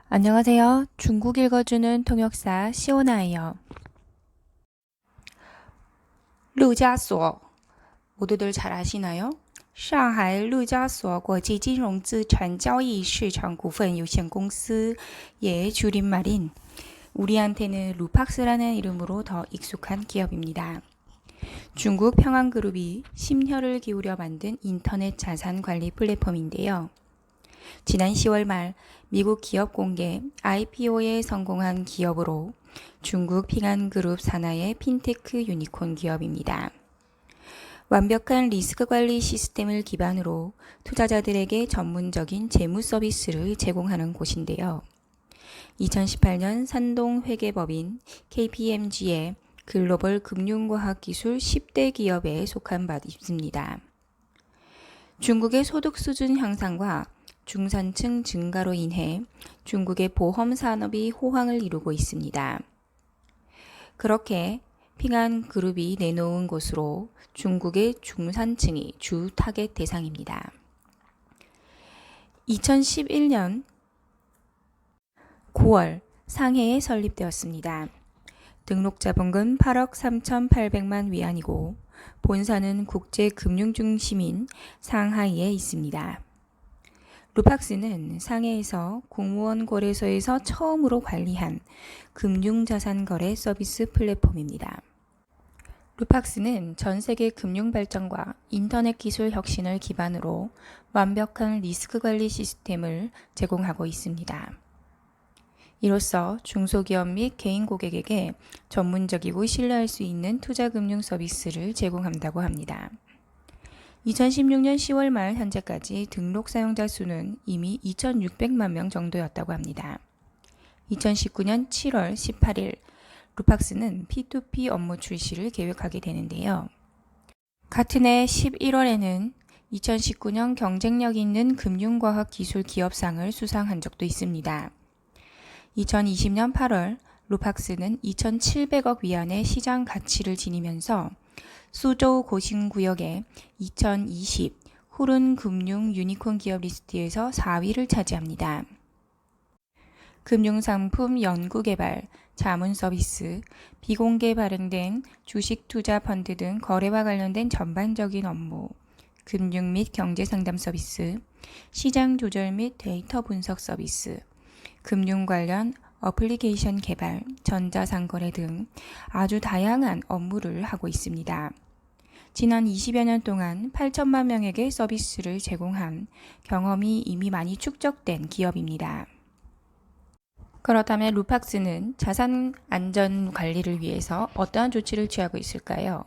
안녕하세요. 중국 읽어주는 통역사 시오나예요. 루자소 모두들 잘 아시나요? 上海陆家所国际金融资产交易市场股份有限公司의 줄임말인 우리한테는 루팍스라는 이름으로 더 익숙한 기업입니다. 중국 평안그룹이 심혈을 기울여 만든 인터넷 자산 관리 플랫폼인데요. 지난 10월 말 미국 기업 공개 IPO에 성공한 기업으로 중국 핑안그룹 산하의 핀테크 유니콘 기업입니다. 완벽한 리스크 관리 시스템을 기반으로 투자자들에게 전문적인 재무 서비스를 제공하는 곳인데요. 2018년 산동 회계법인 KPMG의 글로벌 금융과학기술 10대 기업에 속한 바 있습니다. 중국의 소득 수준 향상과 중산층 증가로 인해 중국의 보험 산업이 호황을 이루고 있습니다. 그렇게 핑안그룹이 내놓은 곳으로 중국의 중산층이 주 타겟 대상입니다. 2011년 9월 상해에 설립되었습니다. 등록 자본금 8억 3,800만 위안이고 본사는 국제 금융 중심인 상하이에 있습니다. 루팍스는 상해에서 공무원 거래소에서 처음으로 관리한 금융자산 거래 서비스 플랫폼입니다. 루팍스는 전 세계 금융 발전과 인터넷 기술 혁신을 기반으로 완벽한 리스크 관리 시스템을 제공하고 있습니다. 이로써 중소기업 및 개인 고객에게 전문적이고 신뢰할 수 있는 투자 금융 서비스를 제공한다고 합니다. 2016년 10월 말 현재까지 등록 사용자 수는 이미 2,600만 명 정도였다고 합니다. 2019년 7월 18일 루팍스는 P2P 업무 출시를 계획하게 되는데요. 같은 해 11월에는 2019년 경쟁력 있는 금융과학 기술 기업상을 수상한 적도 있습니다. 2020년 8월 루팍스는 2,700억 위안의 시장 가치를 지니면서 수저우 고신구역의 2020 후른 금융 유니콘 기업 리스트에서 4위를 차지합니다. 금융상품 연구개발, 자문 서비스, 비공개 발행된 주식 투자 펀드 등 거래와 관련된 전반적인 업무, 금융 및 경제 상담 서비스, 시장 조절 및 데이터 분석 서비스, 금융 관련 어플리케이션 개발, 전자상거래 등 아주 다양한 업무를 하고 있습니다. 지난 20여 년 동안 8천만 명에게 서비스를 제공한 경험이 이미 많이 축적된 기업입니다. 그렇다면 루팍스는 자산 안전 관리를 위해서 어떠한 조치를 취하고 있을까요?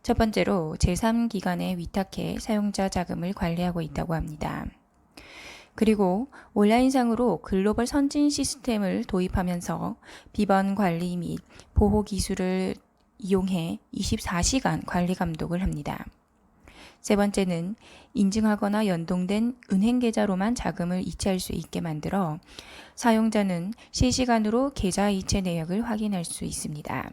첫 번째로 제3기관에 위탁해 사용자 자금을 관리하고 있다고 합니다. 그리고 온라인상으로 글로벌 선진 시스템을 도입하면서 비번 관리 및 보호 기술을 이용해 24시간 관리 감독을 합니다. 세 번째는 인증하거나 연동된 은행 계좌로만 자금을 이체할 수 있게 만들어 사용자는 실시간으로 계좌 이체 내역을 확인할 수 있습니다.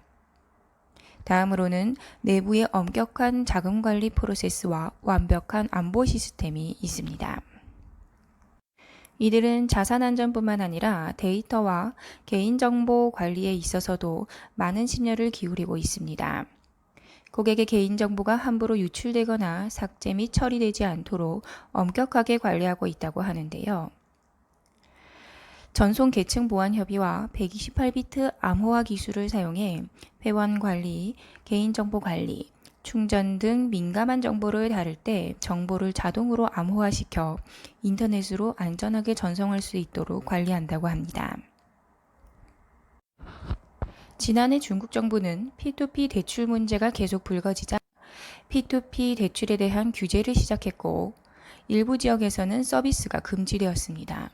다음으로는 내부의 엄격한 자금 관리 프로세스와 완벽한 안보 시스템이 있습니다. 이들은 자산 안전뿐만 아니라 데이터와 개인정보 관리에 있어서도 많은 심려를 기울이고 있습니다. 고객의 개인정보가 함부로 유출되거나 삭제 및 처리되지 않도록 엄격하게 관리하고 있다고 하는데요. 전송 계층 보안 협의와 128비트 암호화 기술을 사용해 회원 관리, 개인정보 관리, 충전 등 민감한 정보를 다룰 때 정보를 자동으로 암호화시켜 인터넷으로 안전하게 전송할 수 있도록 관리한다고 합니다. 지난해 중국 정부는 P2P 대출 문제가 계속 불거지자 P2P 대출에 대한 규제를 시작했고 일부 지역에서는 서비스가 금지되었습니다.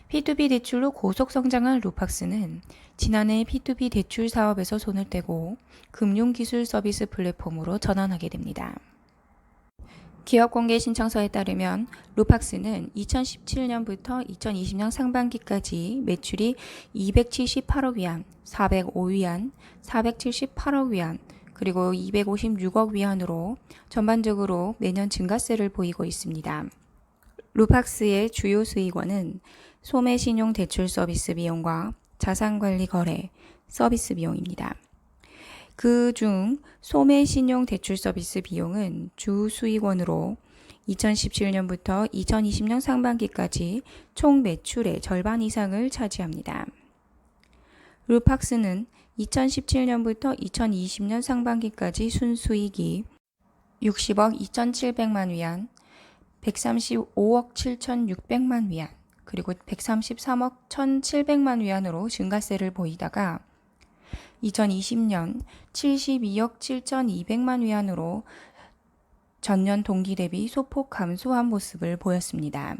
P2P 대출로 고속 성장한 루팍스는 지난해 P2P 대출 사업에서 손을 떼고 금융기술 서비스 플랫폼으로 전환하게 됩니다. 기업 공개 신청서에 따르면 루팍스는 2017년부터 2020년 상반기까지 매출이 278억 위안, 405위안, 478억 위안, 그리고 256억 위안으로 전반적으로 매년 증가세를 보이고 있습니다. 루팍스의 주요 수익원은 소매신용대출 서비스 비용과 자산관리 거래 서비스 비용입니다. 그중 소매신용대출 서비스 비용은 주 수익원으로 2017년부터 2020년 상반기까지 총 매출의 절반 이상을 차지합니다. 루팍스는 2017년부터 2020년 상반기까지 순수익이 60억 2,700만 위안, 135억 7,600만 위안, 그리고 133억 1,700만 위안으로 증가세를 보이다가 2020년 72억 7,200만 위안으로 전년 동기 대비 소폭 감소한 모습을 보였습니다.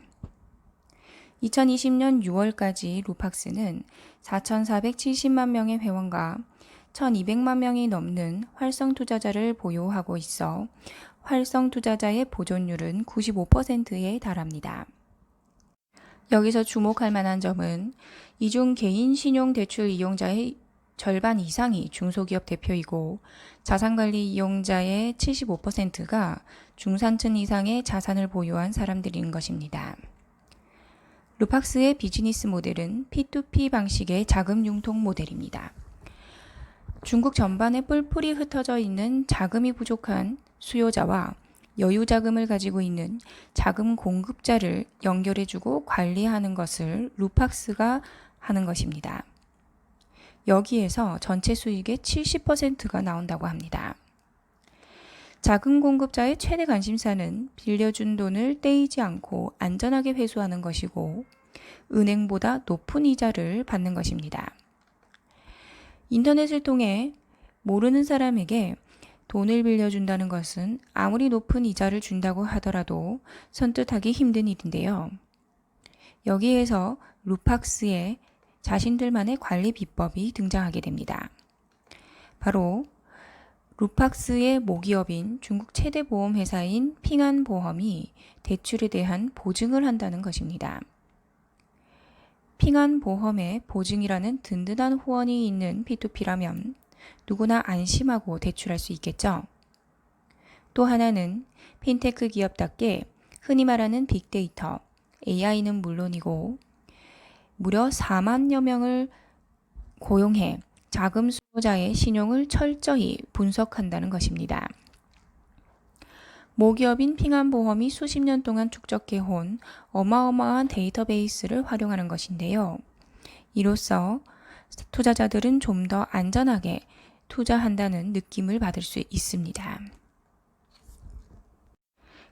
2020년 6월까지 루팍스는 4,470만 명의 회원과 1,200만 명이 넘는 활성 투자자를 보유하고 있어 활성 투자자의 보존율은 95%에 달합니다. 여기서 주목할 만한 점은 이중 개인 신용대출 이용자의 절반 이상이 중소기업 대표이고 자산관리 이용자의 75%가 중산층 이상의 자산을 보유한 사람들인 것입니다. 루팍스의 비즈니스 모델은 P2P 방식의 자금 융통 모델입니다. 중국 전반에 뿔뿔이 흩어져 있는 자금이 부족한 수요자와 여유 자금을 가지고 있는 자금 공급자를 연결해주고 관리하는 것을 루팍스가 하는 것입니다. 여기에서 전체 수익의 70%가 나온다고 합니다. 자금 공급자의 최대 관심사는 빌려준 돈을 떼이지 않고 안전하게 회수하는 것이고 은행보다 높은 이자를 받는 것입니다. 인터넷을 통해 모르는 사람에게 돈을 빌려준다는 것은 아무리 높은 이자를 준다고 하더라도 선뜻하기 힘든 일인데요. 여기에서 루팍스의 자신들만의 관리 비법이 등장하게 됩니다. 바로 루팍스의 모기업인 중국 최대 보험회사인 핑안보험이 대출에 대한 보증을 한다는 것입니다. 핑안보험의 보증이라는 든든한 후원이 있는 P2P라면 누구나 안심하고 대출할 수 있겠죠. 또 하나는 핀테크 기업답게 흔히 말하는 빅데이터, AI는 물론이고 무려 4만여 명을 고용해 자금 수요자의 신용을 철저히 분석한다는 것입니다. 모기업인 핑안보험이 수십 년 동안 축적해온 어마어마한 데이터베이스를 활용하는 것인데요. 이로써 투자자들은 좀 더 안전하게 투자한다는 느낌을 받을 수 있습니다.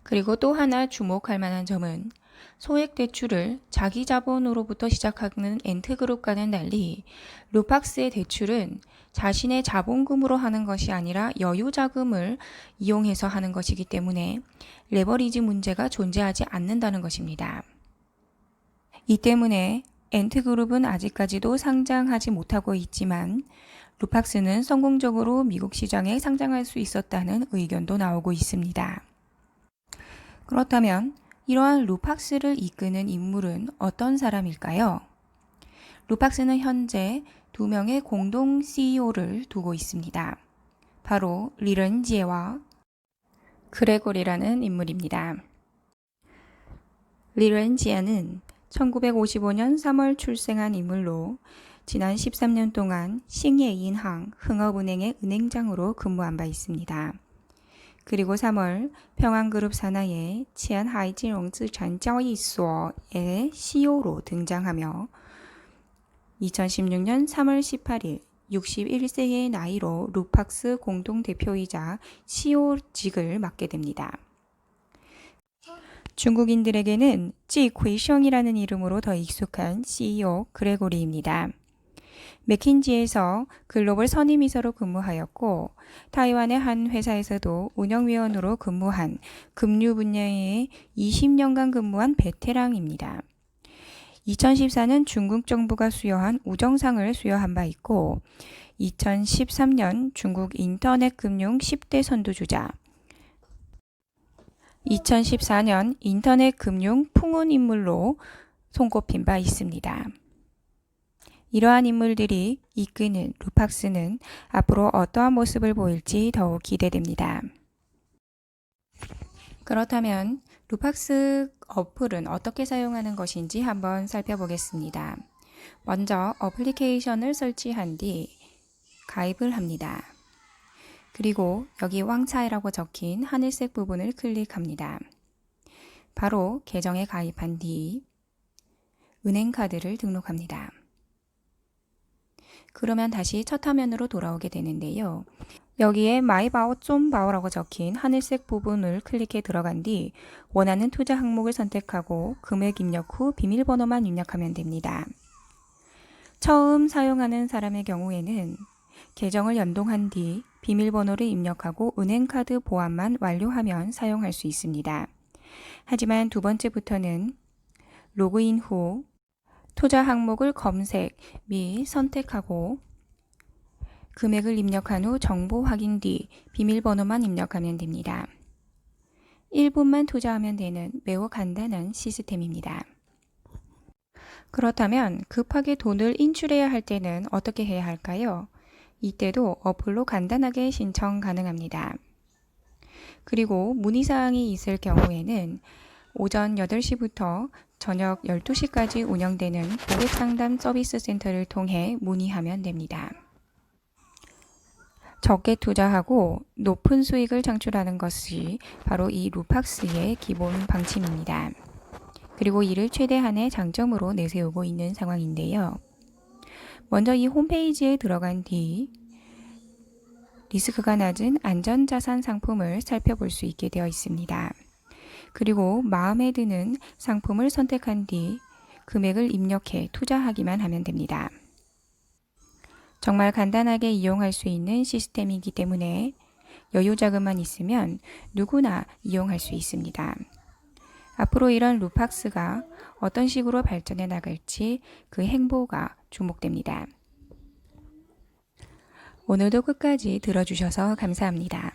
그리고 또 하나 주목할 만한 점은 소액 대출을 자기 자본으로부터 시작하는 엔트그룹과는 달리 루팍스의 대출은 자신의 자본금으로 하는 것이 아니라 여유 자금을 이용해서 하는 것이기 때문에 레버리지 문제가 존재하지 않는다는 것입니다. 이 때문에 엔트그룹은 아직까지도 상장하지 못하고 있지만 루팍스는 성공적으로 미국 시장에 상장할 수 있었다는 의견도 나오고 있습니다. 그렇다면 이러한 루팍스를 이끄는 인물은 어떤 사람일까요? 루팍스는 현재 2명의 공동 CEO를 두고 있습니다. 바로 리런지에와 그레고리라는 인물입니다. 리런지에는 1955년 3월 출생한 인물로 지난 13년 동안 싱예인항 흥업은행의 은행장으로 근무한 바 있습니다. 그리고 3월 평안그룹 산하의 치안하이진롱资产交易所의 CEO로 등장하며 2016년 3월 18일 61세의 나이로 루팍스 공동대표이자 CEO직을 맡게 됩니다. 중국인들에게는 찌奎셩이라는 이름으로 더 익숙한 CEO 그레고리입니다. 맥킨지에서 글로벌 선임이사로 근무하였고 타이완의 한 회사에서도 운영위원으로 근무한 금융 분야에 20년간 근무한 베테랑입니다. 2014년 중국 정부가 수여한 우정상을 수여한 바 있고 2013년 중국 인터넷 금융 10대 선두주자, 2014년 인터넷 금융 풍운 인물로 손꼽힌 바 있습니다. 이러한 인물들이 이끄는 루팍스는 앞으로 어떠한 모습을 보일지 더욱 기대됩니다. 그렇다면 루팍스 어플은 어떻게 사용하는 것인지 한번 살펴보겠습니다. 먼저 어플리케이션을 설치한 뒤 가입을 합니다. 그리고 여기 왕차이라고 적힌 하늘색 부분을 클릭합니다. 바로 계정에 가입한 뒤 은행카드를 등록합니다. 그러면 다시 첫 화면으로 돌아오게 되는데요. 여기에 마이바오 쫌바오라고 적힌 하늘색 부분을 클릭해 들어간 뒤 원하는 투자 항목을 선택하고 금액 입력 후 비밀번호만 입력하면 됩니다. 처음 사용하는 사람의 경우에는 계정을 연동한 뒤 비밀번호를 입력하고 은행카드 보안만 완료하면 사용할 수 있습니다. 하지만 두 번째부터는 로그인 후 투자 항목을 검색 및 선택하고 금액을 입력한 후 정보 확인 뒤 비밀번호만 입력하면 됩니다. 1분만 투자하면 되는 매우 간단한 시스템입니다. 그렇다면 급하게 돈을 인출해야 할 때는 어떻게 해야 할까요? 이때도 어플로 간단하게 신청 가능합니다. 그리고 문의사항이 있을 경우에는 오전 8시부터 저녁 12시까지 운영되는 고객상담 서비스 센터를 통해 문의하면 됩니다. 적게 투자하고 높은 수익을 창출하는 것이 바로 이 루팍스의 기본 방침입니다. 그리고 이를 최대한의 장점으로 내세우고 있는 상황인데요. 먼저 이 홈페이지에 들어간 뒤 리스크가 낮은 안전자산 상품을 살펴볼 수 있게 되어 있습니다. 그리고 마음에 드는 상품을 선택한 뒤 금액을 입력해 투자하기만 하면 됩니다. 정말 간단하게 이용할 수 있는 시스템이기 때문에 여유 자금만 있으면 누구나 이용할 수 있습니다. 앞으로 이런 루팍스가 어떤 식으로 발전해 나갈지 그 행보가 주목됩니다. 오늘도 끝까지 들어주셔서 감사합니다.